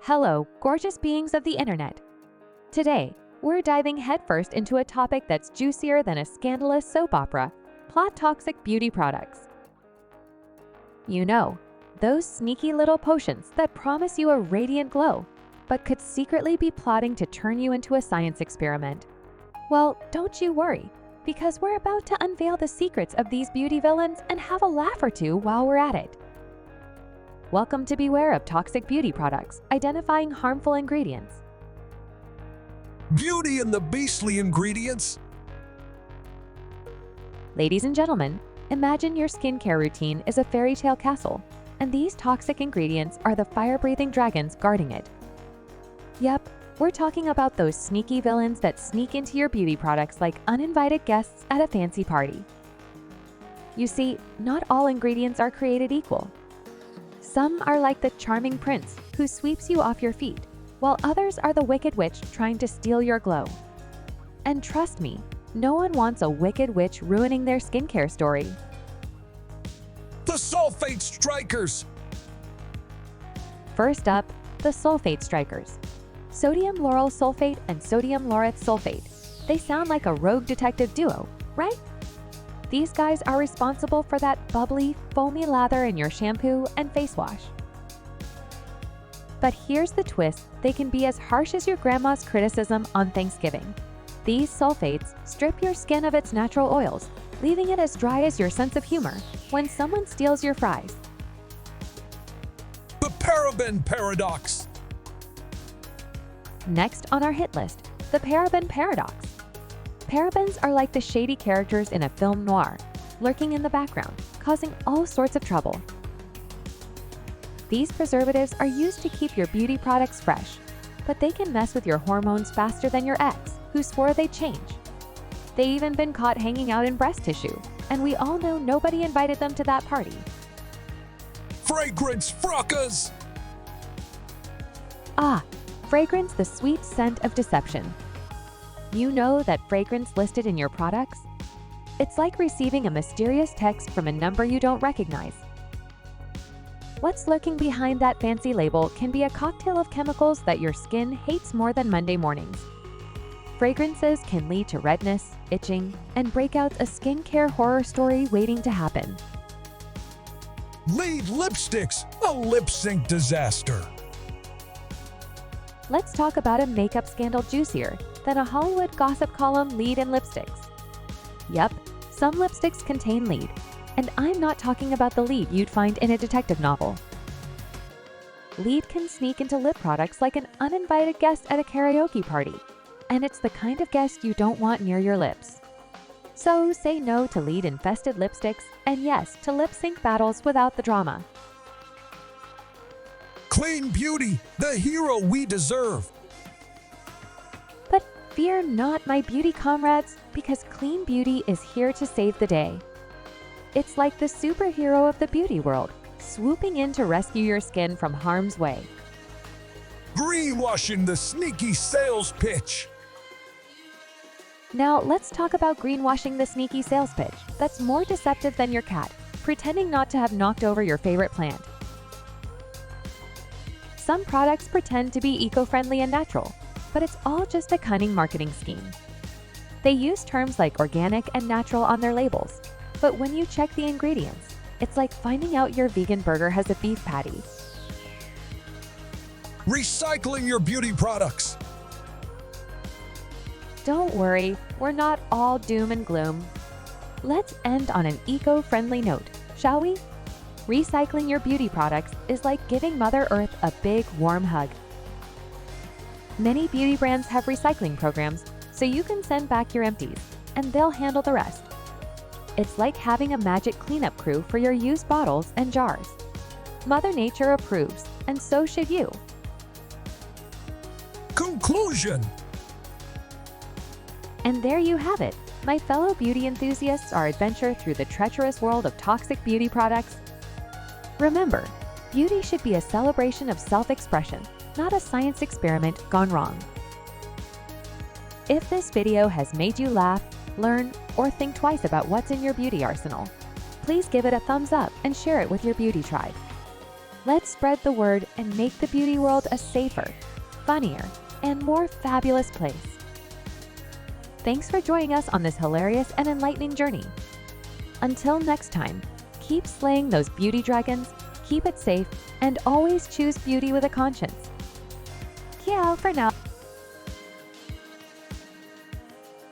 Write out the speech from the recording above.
Hello, gorgeous beings of the internet. Today, we're diving headfirst into a topic that's juicier than a scandalous soap opera: plot toxic beauty products. You know, those sneaky little potions that promise you a radiant glow, but could secretly be plotting to turn you into a science experiment. Well, don't you worry, because we're about to unveil the secrets of these beauty villains and have a laugh or two while we're at it. Welcome to Beware of Toxic Beauty Products, identifying harmful ingredients. Beauty and the beastly ingredients. Ladies and gentlemen, imagine your skincare routine is a fairy tale castle, and these toxic ingredients are the fire-breathing dragons guarding it. Yep, we're talking about those sneaky villains that sneak into your beauty products like uninvited guests at a fancy party. You see, not all ingredients are created equal. Some are like the charming prince who sweeps you off your feet, while others are the wicked witch trying to steal your glow. And trust me, no one wants a wicked witch ruining their skincare story. The sulfate strikers. First up, the sulfate strikers. Sodium lauryl sulfate and sodium laureth sulfate. They sound like a rogue detective duo, right? These guys are responsible for that bubbly, foamy lather in your shampoo and face wash. But here's the twist: they can be as harsh as your grandma's criticism on Thanksgiving. These sulfates strip your skin of its natural oils, leaving it as dry as your sense of humor when someone steals your fries. The paraben paradox. Next on our hit list, the paraben paradox. Parabens are like the shady characters in a film noir, lurking in the background, causing all sorts of trouble. These preservatives are used to keep your beauty products fresh, but they can mess with your hormones faster than your ex, who swore they'd change. They've even been caught hanging out in breast tissue, and we all know nobody invited them to that party. Fragrance fracas. Ah, fragrance, the sweet scent of deception. You know that fragrance listed in your products? It's like receiving a mysterious text from a number you don't recognize. What's lurking behind that fancy label can be a cocktail of chemicals that your skin hates more than Monday mornings. Fragrances can lead to redness, itching, and breakouts, a skincare horror story waiting to happen. Lead lipsticks, a lip sync disaster. Let's talk about a makeup scandal juicier than a Hollywood gossip column lead in lipsticks. Yep, some lipsticks contain lead, and I'm not talking about the lead you'd find in a detective novel. Lead can sneak into lip products like an uninvited guest at a karaoke party, and it's the kind of guest you don't want near your lips. So say no to lead-infested lipsticks, and yes to lip sync battles without the drama. Clean beauty, the hero we deserve. But fear not, my beauty comrades, because clean beauty is here to save the day. It's like the superhero of the beauty world, swooping in to rescue your skin from harm's way. Greenwashing, the sneaky sales pitch. Now let's talk about greenwashing, the sneaky sales pitch that's more deceptive than your cat, pretending not to have knocked over your favorite plant. Some products pretend to be eco-friendly and natural, but it's all just a cunning marketing scheme. They use terms like organic and natural on their labels, but when you check the ingredients, it's like finding out your vegan burger has a beef patty. Recycling your beauty products. Don't worry, we're not all doom and gloom. Let's end on an eco-friendly note, shall we? Recycling your beauty products is like giving Mother Earth a big, warm hug. Many beauty brands have recycling programs, so you can send back your empties, and they'll handle the rest. It's like having a magic cleanup crew for your used bottles and jars. Mother Nature approves, and so should you. Conclusion. And there you have it, my fellow beauty enthusiasts, our adventure through the treacherous world of toxic beauty products. Remember, beauty should be a celebration of self-expression, not a science experiment gone wrong. If this video has made you laugh, learn, or think twice about what's in your beauty arsenal, please give it a thumbs up and share it with your beauty tribe. Let's spread the word and make the beauty world a safer, funnier, and more fabulous place. Thanks for joining us on this hilarious and enlightening journey. Until next time, keep slaying those beauty dragons, keep it safe, and always choose beauty with a conscience. Ciao for now.